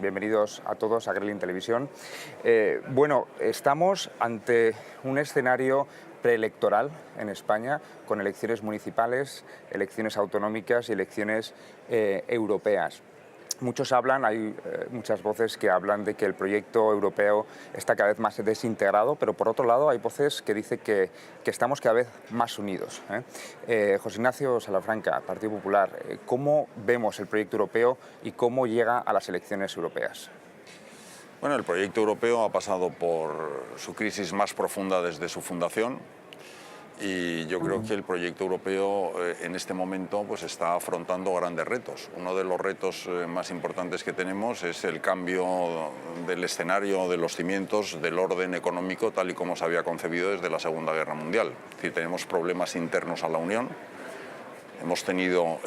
bienvenidos a todos a Grelin Televisión. Bueno, estamos ante un escenario preelectoral en España, con elecciones municipales, elecciones autonómicas y elecciones europeas. Muchos hablan, hay muchas voces que hablan de que el proyecto europeo está cada vez más desintegrado, pero por otro lado hay voces que dicen que estamos cada vez más unidos. José Ignacio Salafranca, Partido Popular, ¿cómo vemos el proyecto europeo y cómo llega a las elecciones europeas? Bueno, el proyecto europeo ha pasado por su crisis más profunda desde su fundación y yo creo que el proyecto europeo en este momento pues está afrontando grandes retos. Uno de los retos más importantes que tenemos es el cambio del escenario, de los cimientos, del orden económico tal y como se había concebido desde la Segunda Guerra Mundial. Es decir, tenemos problemas internos a la Unión. Hemos tenido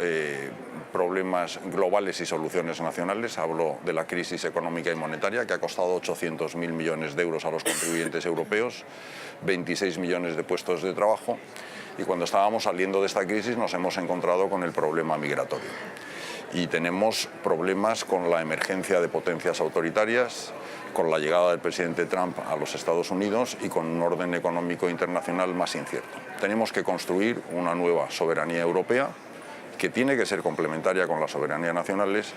problemas globales y soluciones nacionales. Hablo de la crisis económica y monetaria, que ha costado 800.000 millones de euros a los contribuyentes europeos, 26 millones de puestos de trabajo. Y cuando estábamos saliendo de esta crisis nos hemos encontrado con el problema migratorio. Y tenemos problemas con la emergencia de potencias autoritarias, con la llegada del presidente Trump a los Estados Unidos y con un orden económico internacional más incierto. Tenemos que construir una nueva soberanía europea que tiene que ser complementaria con las soberanías nacionales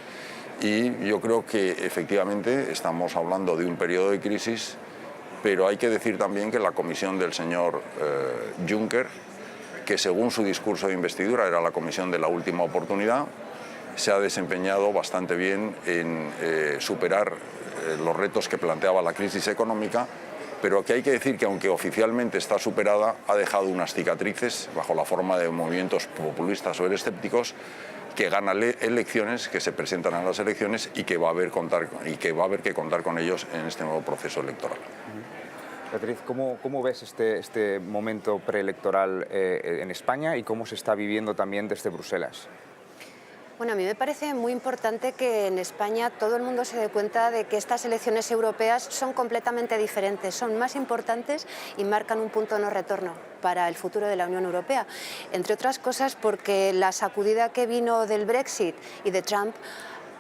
y yo creo que efectivamente estamos hablando de un periodo de crisis, pero hay que decir también que la comisión del señor Juncker, que según su discurso de investidura era la comisión de la última oportunidad, se ha desempeñado bastante bien en superar los retos que planteaba la crisis económica, pero que hay que decir que aunque oficialmente está superada, ha dejado unas cicatrices bajo la forma de movimientos populistas o escépticos que ganan elecciones, que se presentan a las elecciones y que va a haber que contar con ellos en este nuevo proceso electoral. Beatriz, ¿cómo ves este momento preelectoral en España y cómo se está viviendo también desde Bruselas? Bueno, a mí me parece muy importante que en España todo el mundo se dé cuenta de que estas elecciones europeas son completamente diferentes, son más importantes y marcan un punto de no retorno para el futuro de la Unión Europea. Entre otras cosas porque la sacudida que vino del Brexit y de Trump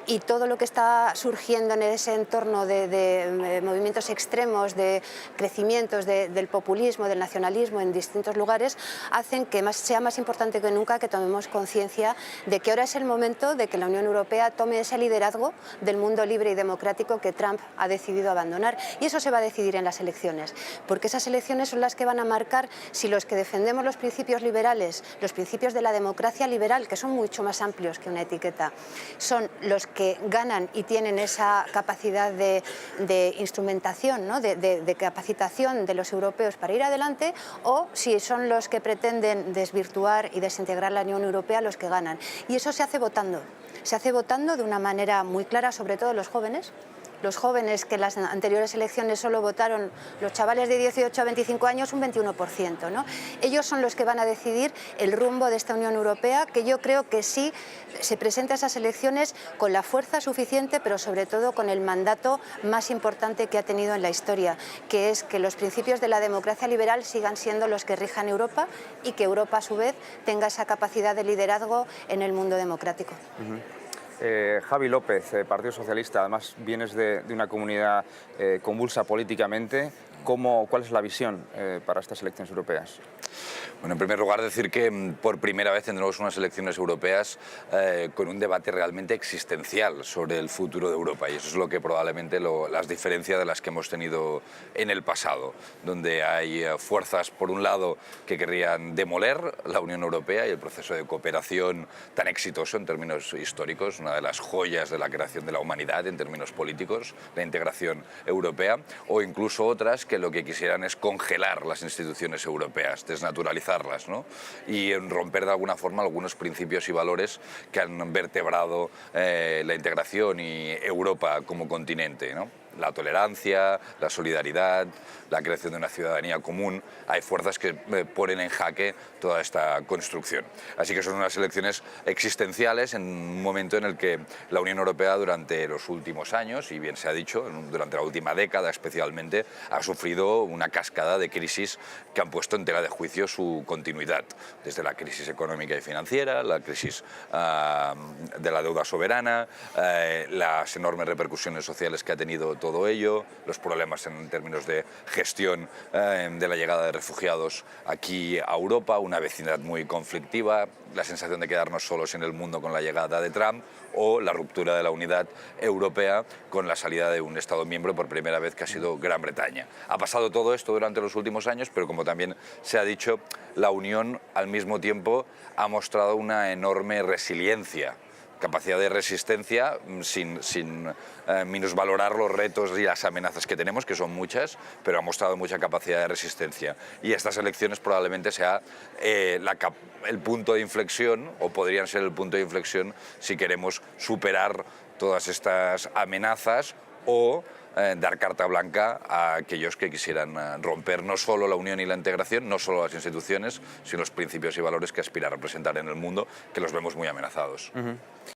y todo lo que está surgiendo en ese entorno de movimientos extremos, de crecimientos del populismo, del nacionalismo en distintos lugares, hacen que sea más importante que nunca que tomemos conciencia de que ahora es el momento de que la Unión Europea tome ese liderazgo del mundo libre y democrático que Trump ha decidido abandonar. Y eso se va a decidir en las elecciones, porque esas elecciones son las que van a marcar si los que defendemos los principios liberales, los principios de la democracia liberal, que son mucho más amplios que una etiqueta, son los que ganan y tienen esa capacidad de instrumentación, ¿no? de capacitación de los europeos para ir adelante, o si son los que pretenden desvirtuar y desintegrar la Unión Europea los que ganan. Y eso se hace votando de una manera muy clara, sobre todo los jóvenes que en las anteriores elecciones solo votaron los chavales de 18 a 25 años un 21%, ¿no? Ellos son los que van a decidir el rumbo de esta Unión Europea, que yo creo que sí se presenta a esas elecciones con la fuerza suficiente, pero sobre todo con el mandato más importante que ha tenido en la historia, que es que los principios de la democracia liberal sigan siendo los que rijan Europa y que Europa a su vez tenga esa capacidad de liderazgo en el mundo democrático. Javi López, Partido Socialista, además vienes de una comunidad convulsa políticamente. ¿Cuál es la visión para estas elecciones europeas? Bueno, en primer lugar decir que por primera vez tendremos unas elecciones europeas con un debate realmente existencial sobre el futuro de Europa, y eso es lo que probablemente las diferencia de las que hemos tenido en el pasado, donde hay fuerzas por un lado que querrían demoler la Unión Europea y el proceso de cooperación tan exitoso en términos históricos, una de las joyas de la creación de la humanidad en términos políticos, la integración europea, o incluso otras que lo que quisieran es congelar las instituciones europeas, desnaturalizarlas, ¿no? Y romper de alguna forma algunos principios y valores que han vertebrado la integración y Europa como continente, ¿no? la tolerancia, la solidaridad, la creación de una ciudadanía común. Hay fuerzas que ponen en jaque toda esta construcción. Así que son unas elecciones existenciales en un momento en el que la Unión Europea durante los últimos años, y bien se ha dicho, durante la última década especialmente, ha sufrido una cascada de crisis que han puesto en tela de juicio su continuidad, desde la crisis económica y financiera, la crisis de la deuda soberana, las enormes repercusiones sociales que ha tenido todo ello, los problemas en términos de gestión de la llegada de refugiados aquí a Europa, una vecindad muy conflictiva, la sensación de quedarnos solos en el mundo con la llegada de Trump o la ruptura de la unidad europea con la salida de un Estado miembro por primera vez, que ha sido Gran Bretaña. Ha pasado todo esto durante los últimos años, pero como también se ha dicho, la Unión al mismo tiempo ha mostrado una enorme resiliencia, capacidad de resistencia, sin minusvalorar los retos y las amenazas que tenemos, que son muchas, pero ha mostrado mucha capacidad de resistencia. Y estas elecciones probablemente sea el punto de inflexión, o podrían ser el punto de inflexión si queremos superar todas estas amenazas o dar carta blanca a aquellos que quisieran romper no solo la unión y la integración, no solo las instituciones, sino los principios y valores que aspira a representar en el mundo, que los vemos muy amenazados.